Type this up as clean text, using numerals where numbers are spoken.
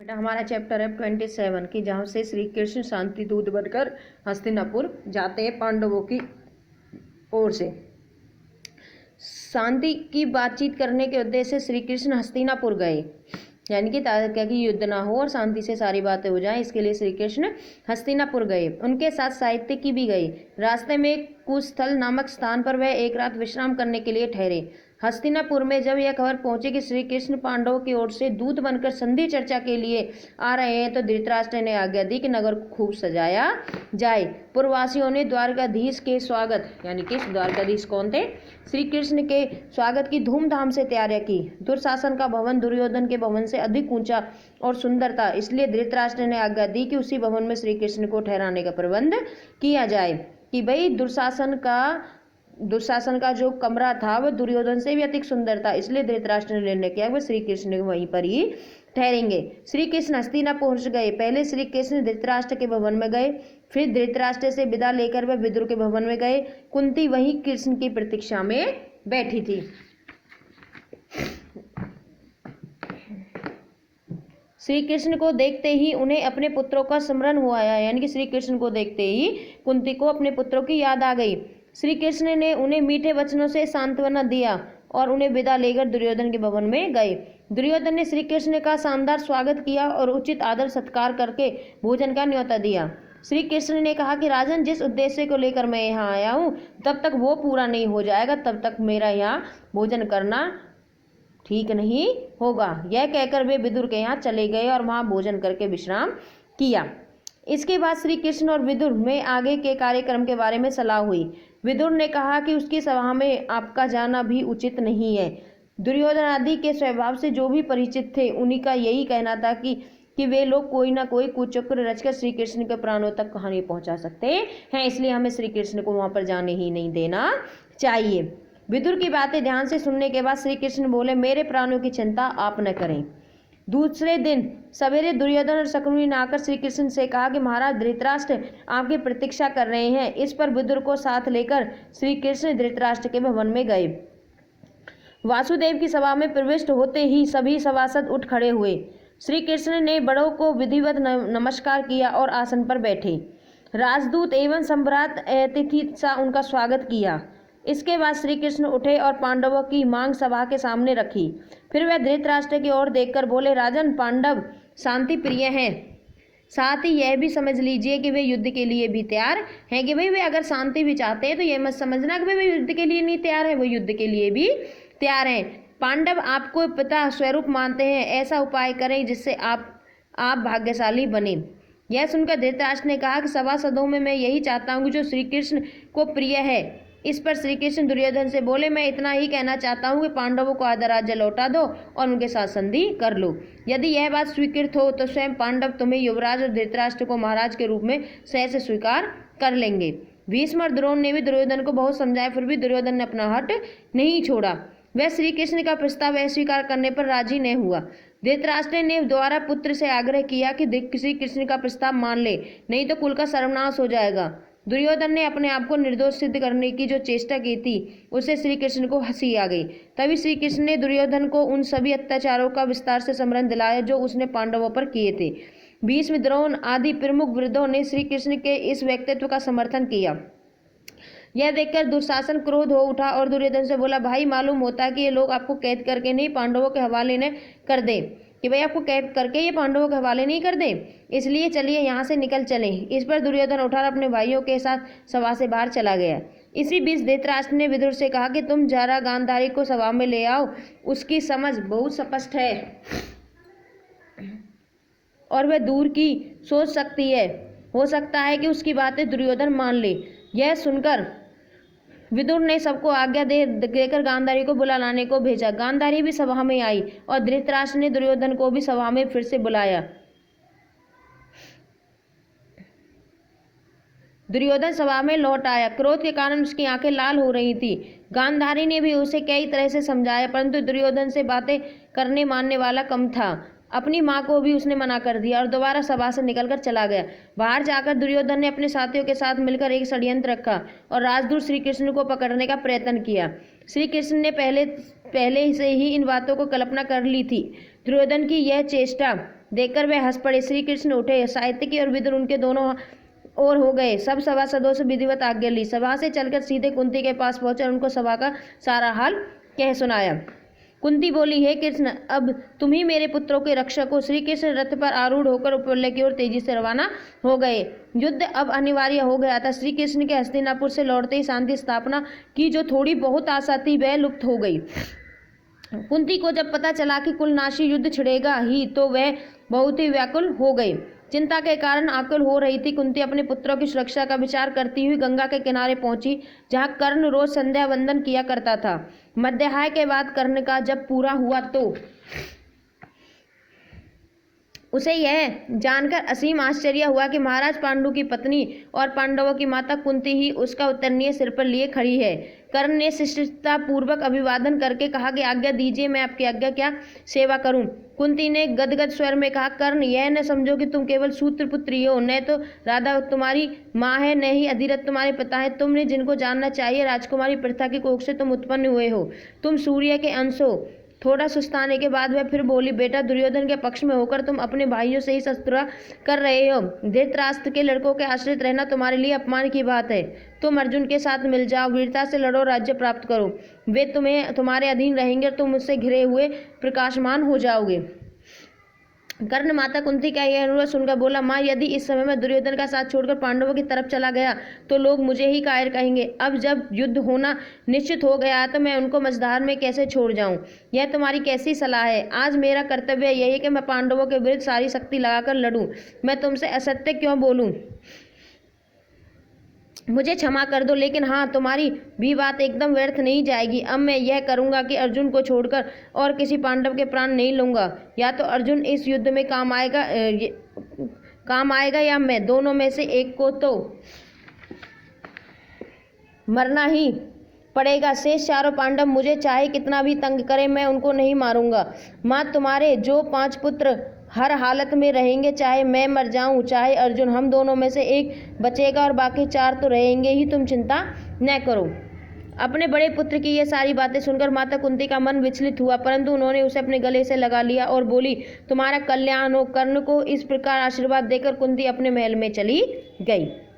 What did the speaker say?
बेटा हमारा चैप्टर है 27 की, जहाँ से श्री कृष्ण शांति दूत बनकर हस्तिनापुर जाते हैं पांडवों की ओर से। शांति की बातचीत करने के उद्देश्य से श्री कृष्ण हस्तिनापुर गए, यानी कि ताकि युद्ध ना हो और शांति से सारी बातें हो जाएं, इसके लिए श्री कृष्ण हस्तिनापुर गए। उनके साथ साहित्यिकी भी गई। रास्ते में कुस्थल नामक स्थान पर वह एक रात विश्राम करने के लिए ठहरे। हस्तिनापुर में जब यह खबर पहुंची कि श्री कृष्ण पांडवों की ओर से दूत बनकर संधि चर्चा के लिए आ रहे हैं, तो धृतराष्ट्र ने आज्ञा दी कि नगर को खूब सजाया जाए। पुरवासियों ने द्वारकाधीश के स्वागत, यानी कि द्वारकाधीश कौन थे, श्री कृष्ण के स्वागत की धूमधाम से तैयारियां की। दुशासन का भवन दुर्योधन के भवन से अधिक ऊंचा और सुंदर था, इसलिए धृतराष्ट्र ने आज्ञा दी कि उसी भवन में श्री कृष्ण को ठहराने का प्रबंध किया जाए। कि भाई दुशासन का जो कमरा था वह दुर्योधन से भी अधिक सुंदर था, इसलिए धृतराष्ट्र ने निर्णय किया वह श्री कृष्ण वहीं पर ही ठहरेंगे। श्री कृष्ण हस्तिनापुर पहुंच गए। पहले श्री कृष्ण धृतराष्ट्र के भवन में गए, फिर धृतराष्ट्र से विदा लेकर वह विदुर के भवन में गए। कुंती वहीं कृष्ण की प्रतीक्षा में बैठी थी। श्री कृष्ण को देखते ही उन्हें अपने पुत्रों का स्मरण हुआ, यानी कि श्री कृष्ण को देखते ही कुंती को अपने पुत्रों की याद आ गई। श्री कृष्ण ने उन्हें मीठे वचनों से सांत्वना दिया और उन्हें विदा लेकर दुर्योधन के भवन में गए। दुर्योधन ने श्री कृष्ण का शानदार स्वागत किया और उचित आदर सत्कार करके भोजन का न्योता दिया। श्री कृष्ण ने कहा कि राजन, जिस उद्देश्य को लेकर मैं यहाँ आया हूँ तब तक वो पूरा नहीं हो जाएगा, तब तक मेरा यहाँ भोजन करना ठीक नहीं होगा। यह कहकर वे विदुर के यहाँ चले गए और वहाँ भोजन करके विश्राम किया। इसके बाद श्री कृष्ण और विदुर में आगे के कार्यक्रम के बारे में सलाह हुई। विदुर ने कहा कि उसकी सभा में आपका जाना भी उचित नहीं है। दुर्योधन आदि के स्वभाव से जो भी परिचित थे उन्हीं का यही कहना था कि वे लोग कोई ना कोई कुचक्र रचकर श्री कृष्ण के प्राणों तक कहानी पहुंचा सकते हैं, इसलिए हमें श्री कृष्ण को वहां पर जाने ही नहीं देना चाहिए। विदुर की बातें ध्यान से सुनने के बाद श्री कृष्ण बोले, मेरे प्राणों की चिंता आप न करें। दूसरे दिन सवेरे दुर्योधन और शकुनी ने आकर श्री कृष्ण से कहा कि महाराज धृतराष्ट्र आपकी प्रतीक्षा कर रहे हैं। इस पर विदुर को साथ लेकर श्री कृष्ण धृतराष्ट्र के भवन में गए। वासुदेव की सभा में प्रविष्ट होते ही सभी सभासद उठ खड़े हुए। श्री कृष्ण ने बड़ों को विधिवत नमस्कार किया और आसन पर बैठे। राजदूत एवं सम्राट अतिथि सा उनका स्वागत किया। इसके बाद श्री कृष्ण उठे और पांडवों की मांग सभा के सामने रखी। फिर वह धृतराष्ट्र की ओर देखकर बोले, राजन, पांडव शांति प्रिय हैं, साथ ही यह भी समझ लीजिए कि वे युद्ध के लिए भी तैयार हैं। कि भाई वे अगर शांति भी चाहते हैं तो यह मत समझना कि वे युद्ध के लिए नहीं तैयार है, वो युद्ध के लिए भी तैयार हैं। पांडव आपको पिता स्वरूप मानते हैं, ऐसा उपाय करें जिससे आप भाग्यशाली बने। यह सुनकर धृतराष्ट्र ने कहा कि सभासदों में मैं यही चाहता हूँ जो श्री कृष्ण को प्रिय है। इस पर श्री कृष्ण दुर्योधन से बोले, मैं इतना ही कहना चाहता हूँ कि पांडवों को आधा राज्य लौटा दो और उनके साथ संधि कर लो। यदि यह बात स्वीकृत हो तो स्वयं पांडव तुम्हें युवराज और धृतराष्ट्र को महाराज के रूप में सहर्ष स्वीकार कर लेंगे। भीष्म और द्रोण ने भी दुर्योधन को बहुत समझाया, फिर भी दुर्योधन ने अपना हट नहीं छोड़ा। वह श्री कृष्ण का प्रस्ताव अस्वीकार करने पर राजी नहीं हुआ। धृतराष्ट्र ने द्वारा पुत्र से आग्रह किया कि श्री कृष्ण का प्रस्ताव मान ले, नहीं तो कुल का सर्वनाश हो जाएगा। दुर्योधन ने अपने आप को निर्दोष सिद्ध करने की जो चेष्टा की थी उससे श्री कृष्ण को हंसी आ गई। तभी श्री कृष्ण ने दुर्योधन को उन सभी अत्याचारों का विस्तार से स्मरण दिलाया जो उसने पांडवों पर किए थे। भीष्म, द्रोण आदि प्रमुख वृद्धों ने श्री कृष्ण के इस व्यक्तित्व का समर्थन किया। यह देखकर दुशासन क्रोध हो उठा और दुर्योधन से बोला, भाई, मालूम होता है कि ये लोग आपको कैद करके नहीं पांडवों के हवाले न कर दे, कि भाई आपको कैद करके ये पांडवों के हवाले नहीं कर दे, इसलिए चलिए यहाँ से निकल चलें। इस पर दुर्योधन उठा अपने भाइयों के साथ सभा से बाहर चला गया। इसी बीच धृतराष्ट्र ने विदुर से कहा कि तुम जरा गांधारी को सभा में ले आओ, उसकी समझ बहुत स्पष्ट है और वह दूर की सोच सकती है, हो सकता है कि उसकी बातें दुर्योधन मान ले। यह सुनकर विदुर ने सबको आज्ञा देकर गांधारी को बुला लाने को भेजा। गांधारी भी सभा में आई और धृतराष्ट्र ने दुर्योधन को भी सभा में फिर से बुलाया। दुर्योधन सभा में लौट आया। क्रोध के कारण उसकी आंखें लाल हो रही थी। गांधारी ने भी उसे कई तरह से समझाया, परंतु दुर्योधन से बातें करने मानने वाला कम था। अपनी माँ को भी उसने मना कर दिया और दोबारा सभा से निकलकर चला गया। बाहर जाकर दुर्योधन ने अपने साथियों के साथ मिलकर एक षड्यंत्र रखा और राजदूत श्री कृष्ण को पकड़ने का प्रयत्न किया। श्री कृष्ण ने पहले से ही इन बातों को कल्पना कर ली थी। दुर्योधन की यह चेष्टा देखकर वे हंस पड़े। श्री कृष्ण उठे। सात्यकी और विदुर उनके दोनों और हो गए। सब सभासदों से विधिवत आज्ञा ली। सभा से चलकर सीधे कुंती के पास पहुंचे और उनको सभा का सारा हाल कह सुनाया। कुंती बोली, हे कृष्ण, अब तुम ही मेरे पुत्रों के रक्षक हो। श्री कृष्ण रथ पर आरूढ़ होकर उपवलय की ओर तेजी से रवाना हो गए। युद्ध अब अनिवार्य हो गया था। श्री कृष्ण के हस्तिनापुर से लौटते ही शांति स्थापना की जो थोड़ी बहुत आशा थी वह लुप्त हो गई। कुंती को जब पता चला कि कुलनाशी युद्ध छिड़ेगा ही तो वह बहुत ही व्याकुल हो गई। चिंता के कारण आकुल हो रही थी। कुंती अपने पुत्रों की सुरक्षा का विचार करती हुई गंगा के किनारे पहुंची, जहां कर्ण रोज संध्या वंदन किया करता था। मध्याह्न के बाद कर्ण का जब पूरा हुआ तो उसे यह जानकर असीम आश्चर्य हुआ कि महाराज पांडु की पत्नी और पांडवों की माता कुंती ही उसका उत्तरनीय सिर पर लिए खड़ी है। कर्ण ने शिष्टता पूर्वक अभिवादन करके कहा कि आज्ञा दीजिए, मैं आपकी आज्ञा क्या सेवा करूं। कुंती ने गदगद स्वर में कहा, कर्ण, यह न समझो कि तुम केवल सूत्रपुत्री हो। न तो राधा तुम्हारी माँ है, न ही अधिरथ तुम्हारे पिता है। तुमने जिनको जानना चाहिए, राजकुमारी प्रथा की कोख से तुम उत्पन्न हुए हो। तुम सूर्य के अंश हो। थोड़ा सुस्ताने के बाद वह फिर बोली, बेटा, दुर्योधन के पक्ष में होकर तुम अपने भाइयों से ही शत्रुता कर रहे हो। धृतराष्ट्र के लड़कों के आश्रित रहना तुम्हारे लिए अपमान की बात है। तुम अर्जुन के साथ मिल जाओ, वीरता से लड़ो, राज्य प्राप्त करो। वे तुम्हारे अधीन रहेंगे और तुम मुझसे घिरे हुए प्रकाशमान हो जाओगे। कर्ण माता कुंती का यह अनुरोध सुनकर बोला, माँ, यदि इस समय मैं दुर्योधन का साथ छोड़कर पांडवों की तरफ चला गया तो लोग मुझे ही कायर कहेंगे। अब जब युद्ध होना निश्चित हो गया तो मैं उनको मझधार में कैसे छोड़ जाऊं? यह तुम्हारी कैसी सलाह है? आज मेरा कर्तव्य यही है कि मैं पांडवों के विरुद्ध सारी शक्ति लगाकर लड़ूं। मैं तुमसे असत्य क्यों बोलूं? मुझे क्षमा कर दो, लेकिन हाँ, तुम्हारी भी बात एकदम व्यर्थ नहीं जाएगी। अब मैं यह करूंगा कि अर्जुन को छोड़कर और किसी पांडव के प्राण नहीं लूंगा। या तो अर्जुन इस युद्ध में काम आएगा या मैं, दोनों में से एक को तो मरना ही पड़ेगा। शेष चारों पांडव मुझे चाहे कितना भी तंग करें, मैं उनको नहीं मारूंगा। माँ, तुम्हारे जो 5 पुत्र हर हालत में रहेंगे, चाहे मैं मर जाऊं चाहे अर्जुन, हम दोनों में से एक बचेगा और बाकी 4 तो रहेंगे ही। तुम चिंता न करो। अपने बड़े पुत्र की ये सारी बातें सुनकर माता कुंती का मन विचलित हुआ, परंतु उन्होंने उसे अपने गले से लगा लिया और बोली, तुम्हारा कल्याण हो। कर्ण को इस प्रकार आशीर्वाद देकर कुंती अपने महल में चली गई।